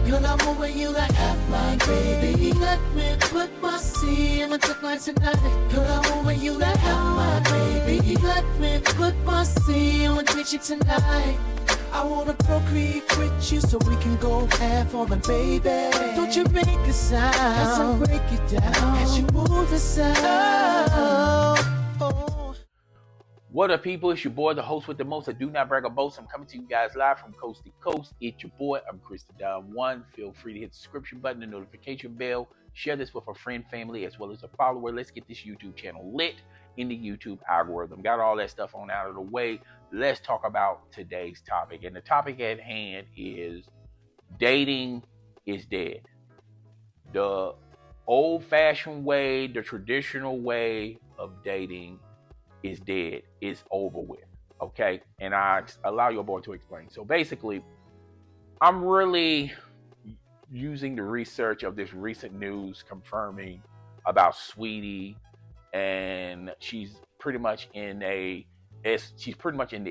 You love me when you like F my baby. Let me put my C in my tonight. You love me when you like F my baby. Let me put my C in my tonight. I wanna procreate with you so we can go half on the baby. Don't you make a sound as I break it down, as you move the sound. What up, people? It's your boy, the host with the most. I do not brag or boast. I'm coming to you guys live from coast to coast. It's your boy. I'm Chris the Don One. Feel free to hit the subscription button, the notification bell. Share this with a friend, family, as well as a follower. Let's get this YouTube channel lit in the YouTube algorithm. Got all that stuff on out of the way. Let's talk about today's topic. And the topic at hand is dating is dead. The old-fashioned way, the traditional way of dating is dead. It's over with. Okay? And I allow your boy to explain. So basically, I'm really using the research of this recent news confirming about Saweetie, and she's pretty much in the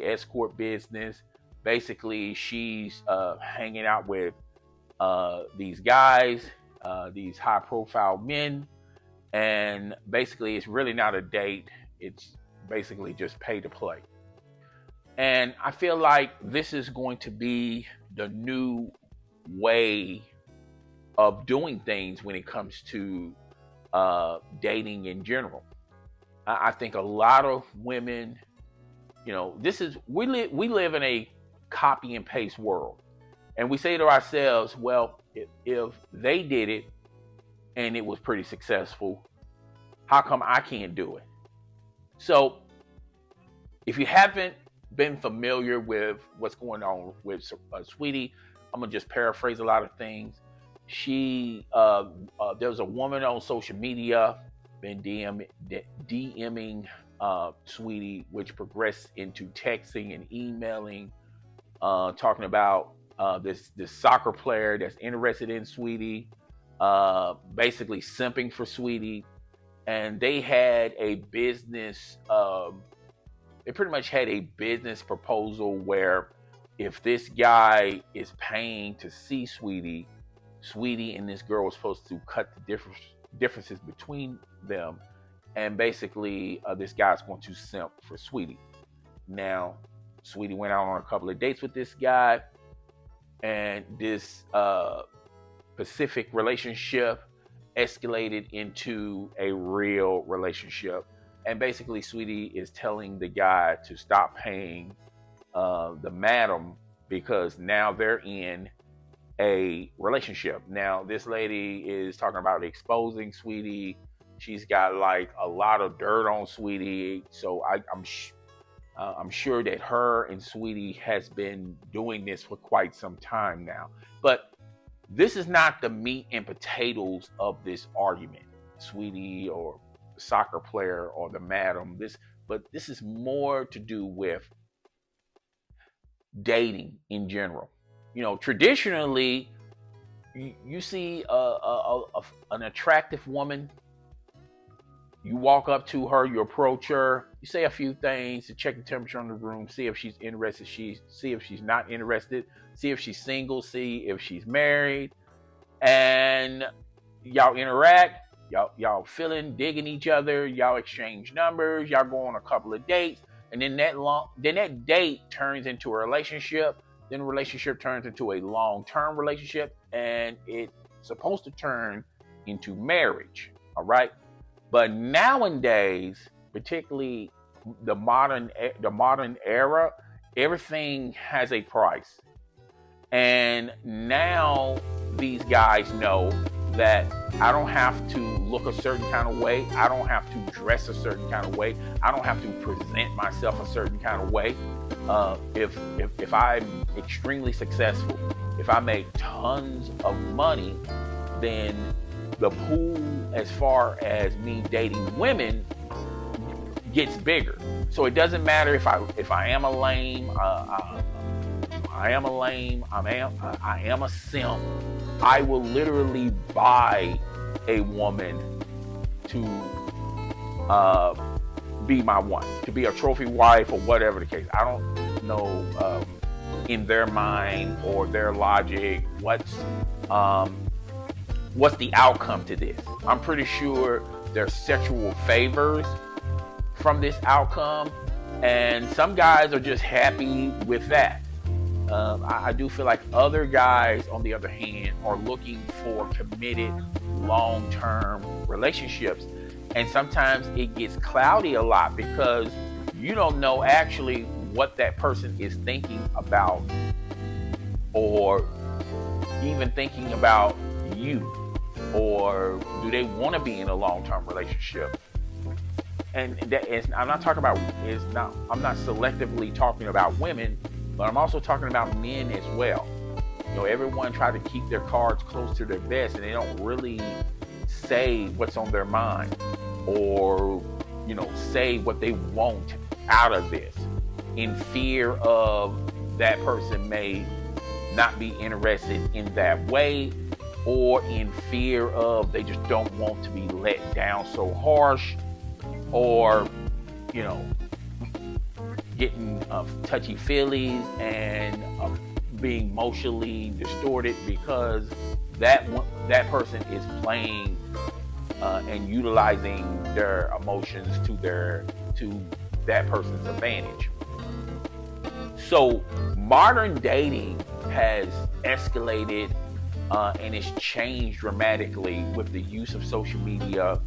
escort business. Basically, she's hanging out with these guys, these high-profile men, and basically, it's really not a date. It's basically just pay to play. And I feel like this is going to be the new way of doing things when it comes to dating in general. I think a lot of women, we live in a copy and paste world. And we say to ourselves, well, if they did it and it was pretty successful, how come I can't do it? So, if you haven't been familiar with what's going on with Saweetie, I'm gonna just paraphrase a lot of things. There was a woman on social media been DMing Saweetie, which progressed into texting and emailing, talking about this soccer player that's interested in Saweetie, basically simping for Saweetie. And they had a business, they pretty much had a business proposal where if this guy is paying to see Saweetie and this girl was supposed to cut the differences between them. And basically, this guy's going to simp for Saweetie. Now, Saweetie went out on a couple of dates with this guy. And this specific relationship escalated into a real relationship. And basically, Saweetie is telling the guy to stop paying the madam because now they're in a relationship. Now, this lady is talking about exposing Saweetie. She's got like a lot of dirt on Saweetie. So I'm sure that her and Saweetie has been doing this for quite some time now. But this is not the meat and potatoes of this argument, Saweetie or the soccer player or the madam. But this is more to do with dating in general. Traditionally, you see an attractive woman. You walk up to her, you approach her, you say a few things to check the temperature in the room, see if she's interested, see if she's not interested, see if she's single, see if she's married, and y'all interact, y'all feeling, digging each other, y'all exchange numbers, y'all go on a couple of dates, and then that date turns into a relationship, then the relationship turns into a long-term relationship, and it's supposed to turn into marriage, all right? But nowadays, particularly the modern era, everything has a price. And now these guys know that I don't have to look a certain kind of way. I don't have to dress a certain kind of way. I don't have to present myself a certain kind of way. If I'm extremely successful, if I make tons of money, then the pool as far as me dating women gets bigger. So it doesn't matter if I am a lame, I am a lame, I am a simp. I will literally buy a woman to be my one, to be a trophy wife or whatever the case. I don't know in their mind or their logic what's the outcome to this. I'm pretty sure there's sexual favors from this outcome, and some guys are just happy with that. I do feel like other guys, on the other hand, are looking for committed, long-term relationships. And sometimes it gets cloudy a lot because you don't know actually what that person is thinking about or even thinking about you, or do they want to be in a long-term relationship. And that is, I'm not selectively talking about women, but I'm also talking about men as well. You know, everyone tries to keep their cards close to their vest, and they don't really say what's on their mind, or, you know, say what they want out of this, in fear of that person may not be interested in that way, or in fear of they just don't want to be let down so harsh, or, you know, getting touchy-feelies and being emotionally distorted because that person is playing and utilizing their emotions to that person's advantage. So modern dating has escalated and it's changed dramatically with the use of social media,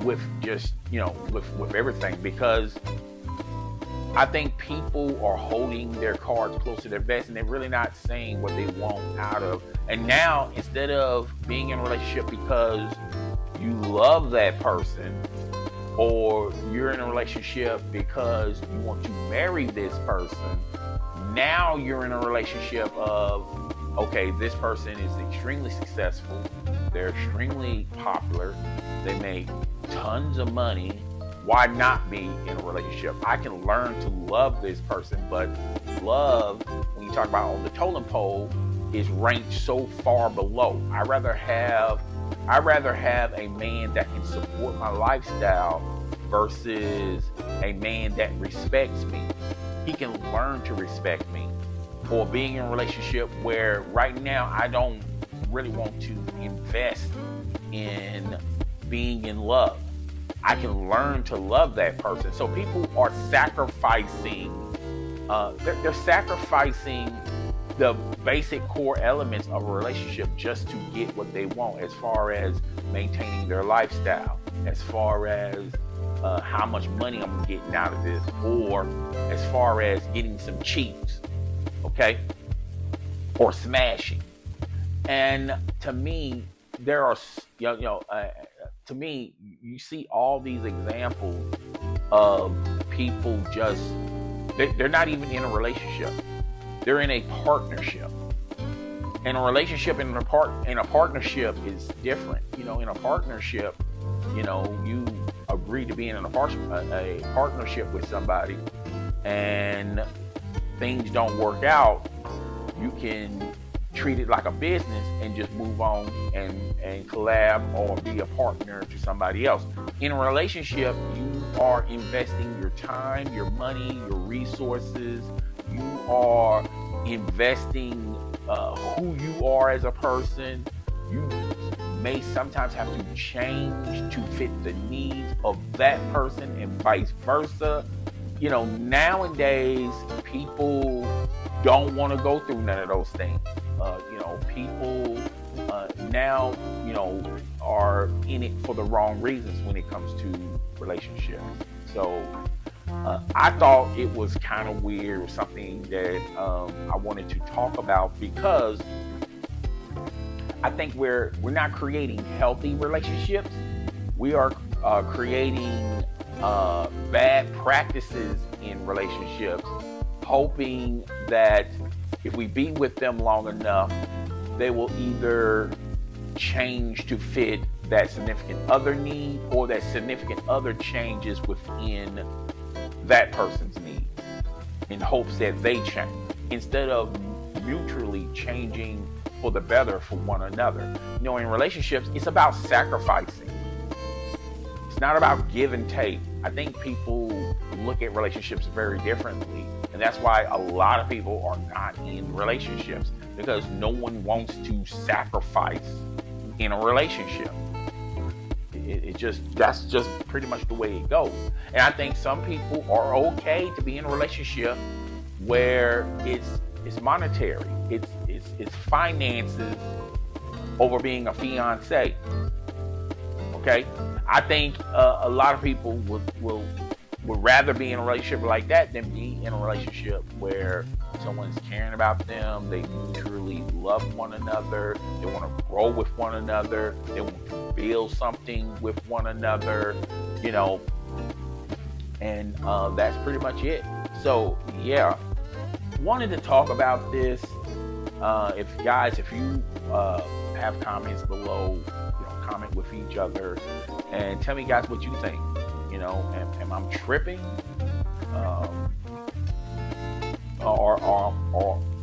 with just, you know, with everything, because I think people are holding their cards close to their vest and they're really not saying what they want out of. And now, instead of being in a relationship because you love that person, or you're in a relationship because you want to marry this person, now you're in a relationship of, okay, this person is extremely successful, they're extremely popular, they make tons of money. Why not be in a relationship? I can learn to love this person, but love, when you talk about on the totem pole, is ranked so far below. I'd rather have a man that can support my lifestyle versus a man that respects me. He can learn to respect me. Or being in a relationship where right now I don't really want to invest in being in love. I can learn to love that person. So people are sacrificing, they're sacrificing the basic core elements of a relationship just to get what they want, as far as maintaining their lifestyle, as far as how much money I'm getting out of this, or as far as getting some cheeks, okay, or smashing. And to me, there are, to me, you see all these examples of people just, they're not even in a relationship. They're in a partnership. And a relationship and a partnership is different. You know, in a partnership, you know, you agree to be in a partnership with somebody, and things don't work out, you can treat it like a business and just move on and collab or be a partner to somebody else. In a relationship, you are investing your time, your money, your resources. You are investing who you are as a person. You may sometimes have to change to fit the needs of that person and vice versa. You know, nowadays, people don't want to go through none of those things. People now, are in it for the wrong reasons when it comes to relationships. So I thought it was kind of weird, or something that I wanted to talk about, because I think we're not creating healthy relationships. We are creating bad practices in relationships, hoping that if we be with them long enough, they will either change to fit that significant other need, or that significant other changes within that person's needs in hopes that they change, instead of mutually changing for the better for one another. You know, in relationships, it's about sacrificing. It's not about give and take. I think people look at relationships very differently, and that's why a lot of people are not in relationships, because no one wants to sacrifice in a relationship. That's just pretty much the way it goes. And I think some people are okay to be in a relationship where it's monetary, it's finances over being a fiance. Okay, I think a lot of people would rather be in a relationship like that than be in a relationship where someone's caring about them, they mutually love one another, they want to grow with one another, they want to build something with one another, you know, and that's pretty much it. So yeah, wanted to talk about this. If you have comments below, comment with each other and tell me, guys, what you think. You know, am I tripping?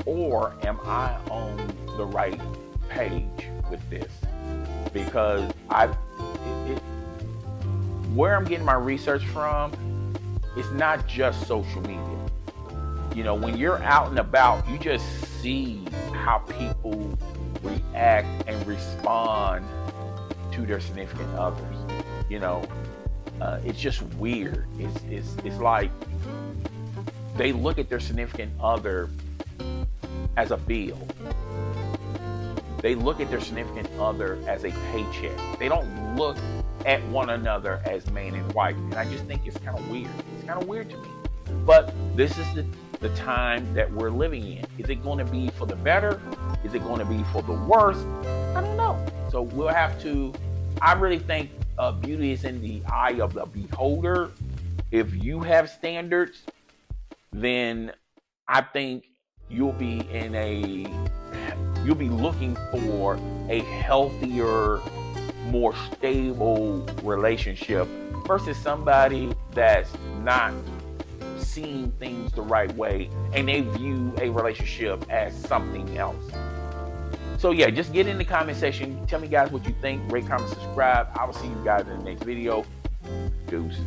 Or am I on the right page with this? Because where I'm getting my research from, it's not just social media. You know, when you're out and about, you just see how people react and respond to their significant others. You know, it's just weird. It's like they look at their significant other as a bill. They look at their significant other as a paycheck. They don't look at one another as man and wife. And I just think it's kind of weird. It's kind of weird to me. But this is the time that we're living in. Is it going to be for the better? Is it going to be for the worse? I don't know. So we'll have to, I really think beauty is in the eye of the beholder. If you have standards, then I think you'll be looking for a healthier, more stable relationship versus somebody that's not seeing things the right way and they view a relationship as something else. So yeah, just get in the comment section. Tell me, guys, what you think. Rate, comment, subscribe. I will see you guys in the next video. Deuces.